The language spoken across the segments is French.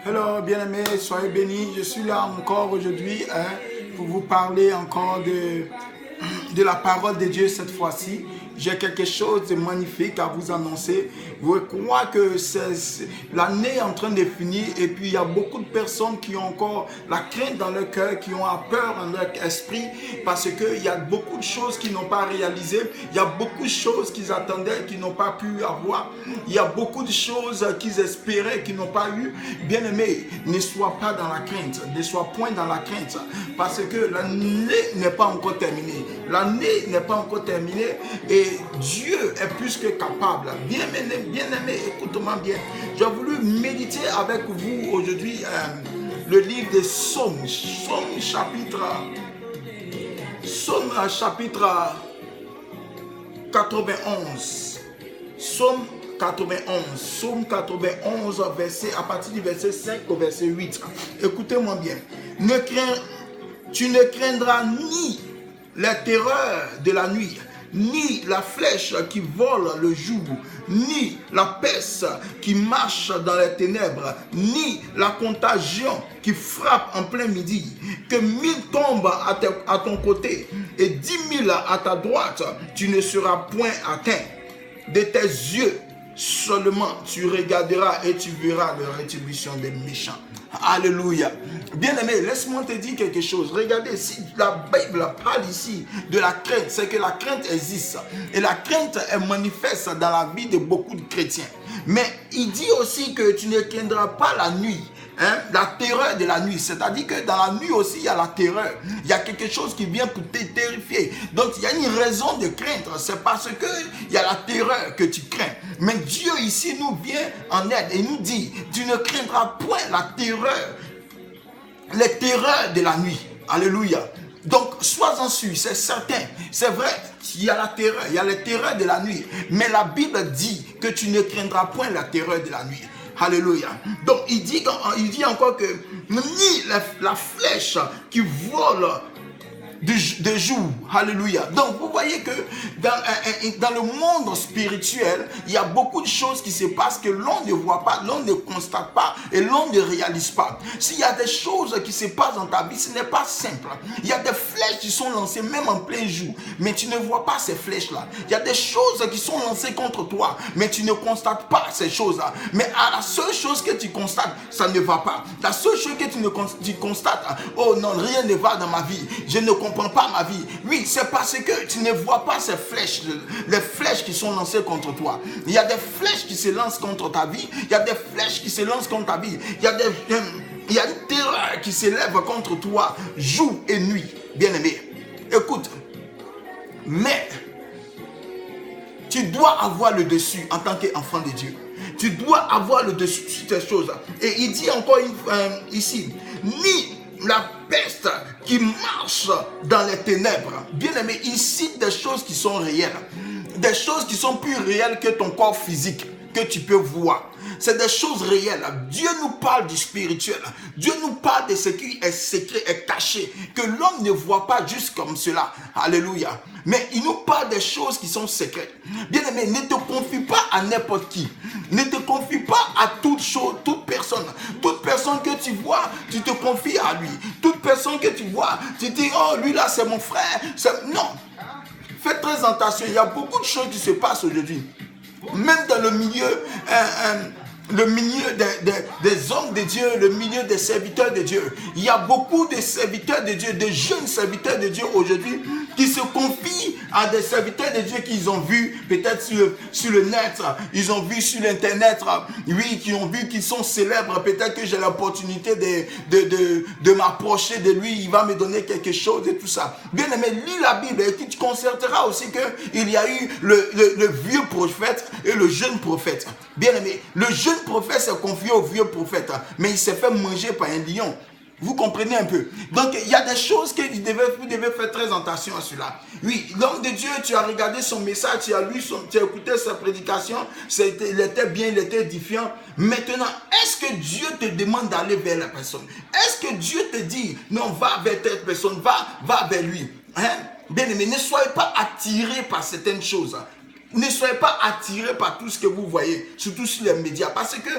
Hello, bien-aimés, soyez bénis. Je suis là encore aujourd'hui pour vous parler encore de la parole de Dieu cette fois-ci. J'ai quelque chose de magnifique à vous annoncer. Je crois que l'année est en train de finir et puis il y a beaucoup de personnes qui ont encore la crainte dans leur cœur, qui ont peur dans leur esprit parce qu'il y a beaucoup de choses qu'ils n'ont pas réalisées. Il y a beaucoup de choses qu'ils attendaient, qu'ils n'ont pas pu avoir. Il y a beaucoup de choses qu'ils espéraient, qu'ils n'ont pas eu. Bien-aimés, ne sois pas dans la crainte, ne sois point dans la crainte parce que l'année n'est pas encore terminée. L'année n'est pas encore terminée et Dieu est plus que capable. Bien-aimé, écoute-moi bien. J'ai voulu méditer avec vous aujourd'hui le livre des Psaumes. Psaume chapitre 91. Psaume 91, à partir du verset 5 au verset 8. Écoutez-moi bien. Tu ne craindras ni la terreur de la nuit, ni la flèche qui vole le jour, ni la peste qui marche dans les ténèbres, ni la contagion qui frappe en plein midi. Que 1000 tombent à ton côté et 10 000 à ta droite, tu ne seras point atteint. De tes yeux seulement tu regarderas et tu verras la rétribution des méchants. Alléluia. Bien-aimé, laisse-moi te dire quelque chose. Regardez, si la Bible parle ici de la crainte, c'est que la crainte existe. Et la crainte est manifeste dans la vie de beaucoup de chrétiens. Mais il dit aussi que tu ne craindras pas la nuit. La terreur de la nuit, c'est-à-dire que dans la nuit aussi il y a la terreur, il y a quelque chose qui vient pour te terrifier, donc il y a une raison de craindre, c'est parce que il y a la terreur que tu crains. Mais Dieu ici nous vient en aide et nous dit, tu ne craindras point la terreur, les terreurs de la nuit. Alléluia. Donc sois-en sûr, c'est certain, c'est vrai, il y a la terreur, il y a les terreurs de la nuit, mais la Bible dit que tu ne craindras point la terreur de la nuit. Alléluia. Donc il dit encore que ni la flèche qui vole de jour. Alléluia. Donc vous voyez que dans le monde spirituel, il y a beaucoup de choses qui se passent que l'on ne voit pas, l'on ne constate pas et l'on ne réalise pas. S'il y a des choses qui se passent dans ta vie, ce n'est pas simple. Il y a des flèches qui sont lancées même en plein jour, mais tu ne vois pas ces flèches-là. Il y a des choses qui sont lancées contre toi, mais tu ne constates pas ces choses-là. Mais la seule chose que tu constates, ça ne va pas. La seule chose que tu constates, oh non, rien ne va dans ma vie. Je ne comprends pas ma vie. Oui, c'est parce que tu ne vois pas ces flèches, les flèches qui sont lancées contre toi. Il y a des flèches qui se lancent contre ta vie. Il y a des flèches qui se lancent contre ta vie. Il y a une terreur qui s'élève contre toi jour et nuit. Bien-aimé, écoute, mais tu dois avoir le dessus en tant qu'enfant de Dieu. Tu dois avoir le dessus sur ces choses. Et il dit encore ici, ni la peste qui marche dans les ténèbres. Bien aimé, il cite des choses qui sont réelles. Des choses qui sont plus réelles que ton corps physique, que tu peux voir. C'est des choses réelles. Dieu nous parle du spirituel. Dieu nous parle de ce qui est secret et caché, que l'homme ne voit pas juste comme cela. Alléluia. Mais il nous parle des choses qui sont secrètes. Bien aimé, ne te confie pas à n'importe qui. Ne te confie pas à toute chose, toute personne. Toute personne que tu vois, tu te confies à lui. Toute personne que tu vois, tu dis, oh, lui là, c'est mon frère. Non. Fais très attention. Il y a beaucoup de choses qui se passent aujourd'hui. Même dans le milieu des hommes de Dieu, le milieu des serviteurs de Dieu. Il y a beaucoup de serviteurs de Dieu, de jeunes serviteurs de Dieu aujourd'hui qui se confient à des serviteurs de Dieu qu'ils ont vus peut-être sur le net, ils ont vu sur l'internet, oui, qui ont vu qu'ils sont célèbres, peut-être que j'ai l'opportunité de m'approcher de lui, il va me donner quelque chose et tout ça. Bien aimé, lis la Bible et tu constateras aussi qu'il y a eu le vieux prophète et le jeune prophète. Bien aimé, le jeune prophète s'est confié au vieux prophète, mais il s'est fait manger par un lion. Vous comprenez un peu? Donc, il y a des choses que vous devez faire très attention à cela. Oui, l'homme de Dieu, tu as regardé son message, tu as écouté sa prédication, il était bien, il était édifiant. Maintenant, est-ce que Dieu te demande d'aller vers la personne? Est-ce que Dieu te dit, non, va vers telle personne, va vers lui? Bien aimé, ne soyez pas attirés par certaines choses. Ne soyez pas attirés par tout ce que vous voyez, surtout sur les médias, parce que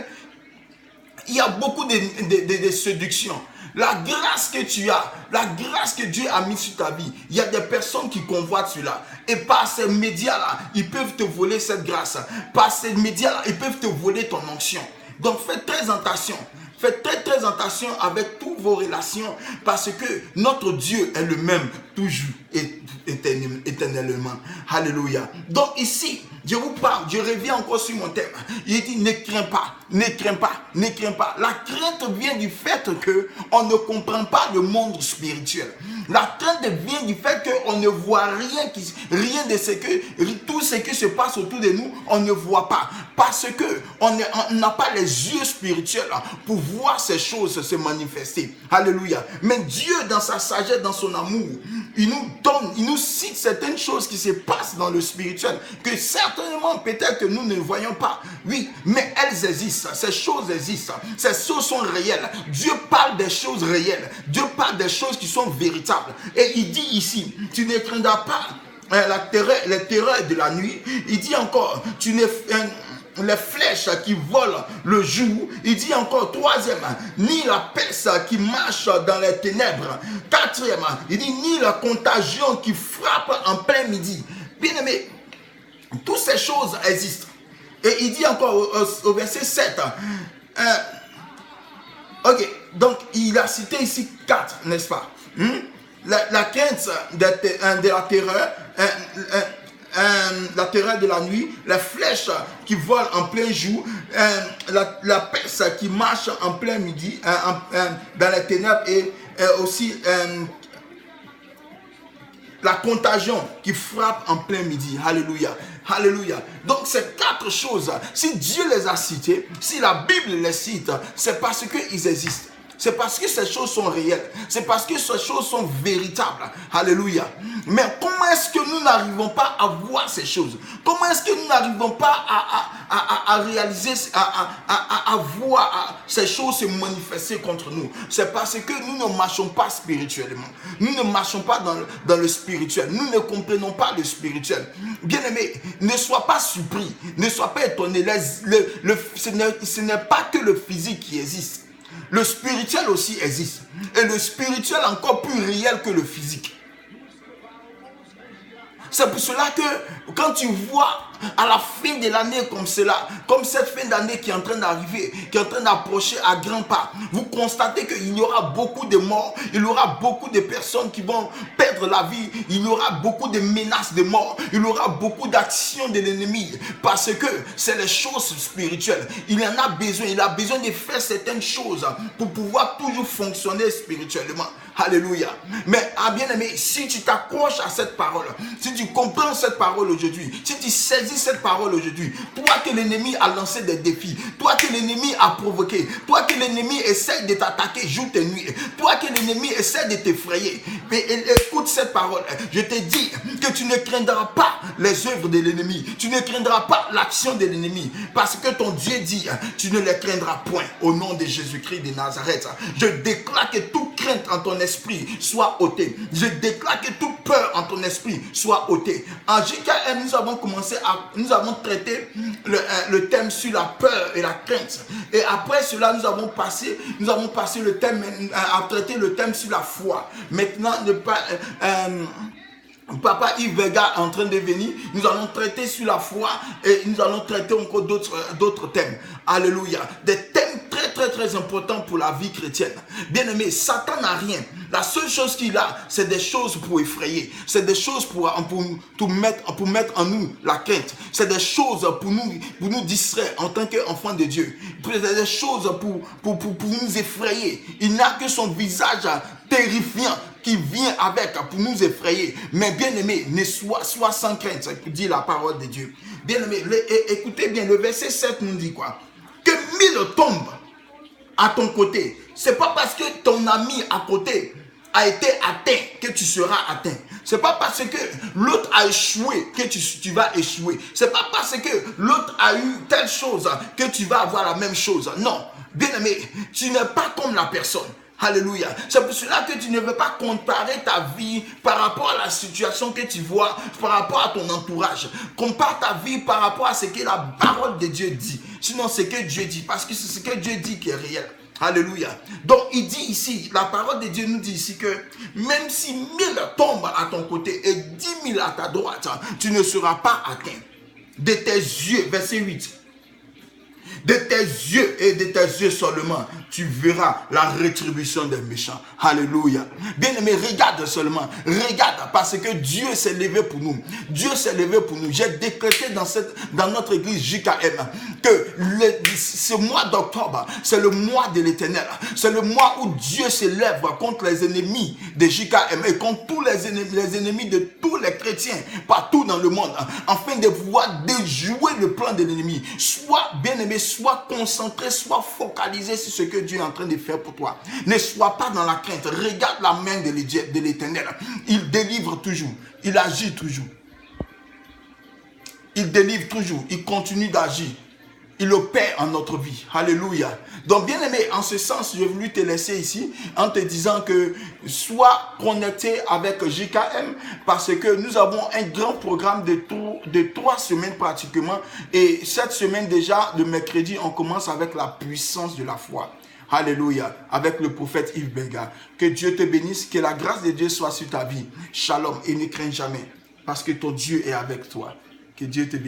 il y a beaucoup de séductions. La grâce que tu as, la grâce que Dieu a mise sur ta vie, il y a des personnes qui convoitent cela. Et par ces médias-là, ils peuvent te voler cette grâce. Par ces médias-là, ils peuvent te voler ton onction. Donc faites très attention. Faites très attention avec toutes vos relations parce que notre Dieu est le même toujours et éternellement. Alléluia. Donc ici, je vous parle, je reviens encore sur mon thème. Il dit ne crains pas, ne crains pas, ne crains pas. La crainte vient du fait qu'on ne comprend pas le monde spirituel. La crainte vient du fait qu'on ne voit rien de ce que, tout ce qui se passe autour de nous, on ne voit pas. Parce qu'on n'a pas les yeux spirituels pour voir ces choses se manifester. Alléluia. Mais Dieu, dans sa sagesse, dans son amour, il nous donne, il nous cite certaines choses qui se passent dans le spirituel, que certainement, peut-être que nous ne voyons pas. Oui, mais elles existent. Ces choses existent. Ces choses sont réelles. Dieu parle des choses réelles. Dieu parle des choses qui sont véritables. Et il dit ici, tu ne craindras pas les terreurs de la nuit. Il dit encore, les flèches qui volent le jour. Il dit encore, troisième, ni la peste qui marche dans les ténèbres. Quatrième, il dit, ni la contagion qui frappe en plein midi. Bien aimé, toutes ces choses existent. Et il dit encore au verset 7, ok, donc il a cité ici 4, n'est-ce pas? La crainte de la terreur, la terreur de la nuit, les flèches qui volent en plein jour, la peste qui marche en plein midi, dans les ténèbres, et aussi la contagion qui frappe en plein midi. Alléluia. Alléluia. Donc ces 4 choses, si Dieu les a citées, si la Bible les cite, c'est parce qu'ils existent. C'est parce que ces choses sont réelles. C'est parce que ces choses sont véritables. Alléluia. Mais comment est-ce que nous n'arrivons pas à voir ces choses? Comment est-ce que nous n'arrivons pas à réaliser, à voir ces choses se manifester contre nous? C'est parce que nous ne marchons pas spirituellement. Nous ne marchons pas dans le spirituel. Nous ne comprenons pas le spirituel. Bien-aimé, ne sois pas surpris. Ne sois pas étonné. Ce n'est pas que le physique qui existe. Le spirituel aussi existe. Et le spirituel est encore plus réel que le physique. C'est pour cela que quand tu vois à la fin de l'année comme cela, comme cette fin d'année qui est en train d'arriver, qui est en train d'approcher à grands pas, vous constatez qu'il y aura beaucoup de morts, il y aura beaucoup de personnes qui vont perdre la vie, il y aura beaucoup de menaces de mort, il y aura beaucoup d'actions de l'ennemi, parce que c'est les choses spirituelles. Il en a besoin, il a besoin de faire certaines choses pour pouvoir toujours fonctionner spirituellement. Alléluia. Mais bien aimé, si tu t'accroches à cette parole, si tu comprends cette parole aujourd'hui, si tu saisis cette parole aujourd'hui, toi que l'ennemi a lancé des défis, toi que l'ennemi a provoqué, toi que l'ennemi essaie de t'attaquer jour et nuit, toi que l'ennemi essaie de t'effrayer, mais écoute cette parole. Je te dis que tu ne craindras pas les œuvres de l'ennemi, tu ne craindras pas l'action de l'ennemi, parce que ton Dieu dit, tu ne les craindras point. Au nom de Jésus-Christ de Nazareth, je déclare que toute crainte en ton esprit soit ôtée. Je déclare que toute peur en ton esprit soit ôtée. En JKM, nous avons traité le thème sur la peur et la crainte. Et après cela, nous avons passé le thème à traiter le thème sur la foi. Maintenant, Papa Yves Vega est en train de venir. Nous allons traiter sur la foi et nous allons traiter encore d'autres thèmes. Alléluia. Des thèmes très importants pour la vie chrétienne. Bien aimé, Satan n'a rien. La seule chose qu'il a, c'est des choses pour effrayer. C'est des choses pour mettre en nous la crainte. C'est des choses pour nous distraire en tant qu'enfants de Dieu. C'est des choses pour nous effrayer. Il n'a que son visage terrifiant qui vient avec pour nous effrayer. Mais bien aimé, ne sois sans crainte, dit la parole de Dieu. Bien aimé, écoutez bien, le verset 7 nous dit quoi? Que 1000 tombent à ton côté. C'est pas parce que ton ami à côté a été atteint que tu seras atteint. C'est pas parce que l'autre a échoué que tu vas échouer. C'est pas parce que l'autre a eu telle chose que tu vas avoir la même chose. Non, bien aimé, tu n'es pas comme la personne. Alléluia. C'est pour cela que tu ne veux pas comparer ta vie par rapport à la situation que tu vois, par rapport à ton entourage. Compare ta vie par rapport à ce que la parole de Dieu dit. Sinon, c'est que Dieu dit, parce que c'est ce que Dieu dit qui est réel. Alléluia. Donc, il dit ici, la parole de Dieu nous dit ici que même si 1000 tombent à ton côté et 10 000 à ta droite, tu ne seras pas atteint. De tes yeux, verset 8. De tes yeux et de tes yeux seulement, tu verras la rétribution des méchants. Alléluia. Bien-aimé, regarde seulement. Regarde, parce que Dieu s'est levé pour nous. Dieu s'est levé pour nous. J'ai décrété dans notre église JKM que ce mois d'octobre, c'est le mois de l'Éternel. C'est le mois où Dieu s'élève contre les ennemis de JKM et contre tous les ennemis de tous les chrétiens partout dans le monde, afin de pouvoir déjouer le plan de l'ennemi. Sois bien-aimé, sois concentré, sois focalisé sur ce que Dieu est en train de faire pour toi. Ne sois pas dans la crainte. Regarde la main de l'Éternel. Il délivre toujours. Il agit toujours. Il délivre toujours. Il continue d'agir. Il opère en notre vie. Alléluia. Donc, bien aimé, en ce sens, j'ai voulu te laisser ici en te disant que sois connecté avec JKM parce que nous avons un grand programme de 3 semaines pratiquement. Et cette semaine déjà, le mercredi, on commence avec la puissance de la foi. Alléluia. Avec le prophète Yves Benga. Que Dieu te bénisse. Que la grâce de Dieu soit sur ta vie. Shalom. Et ne crains jamais. Parce que ton Dieu est avec toi. Que Dieu te bénisse.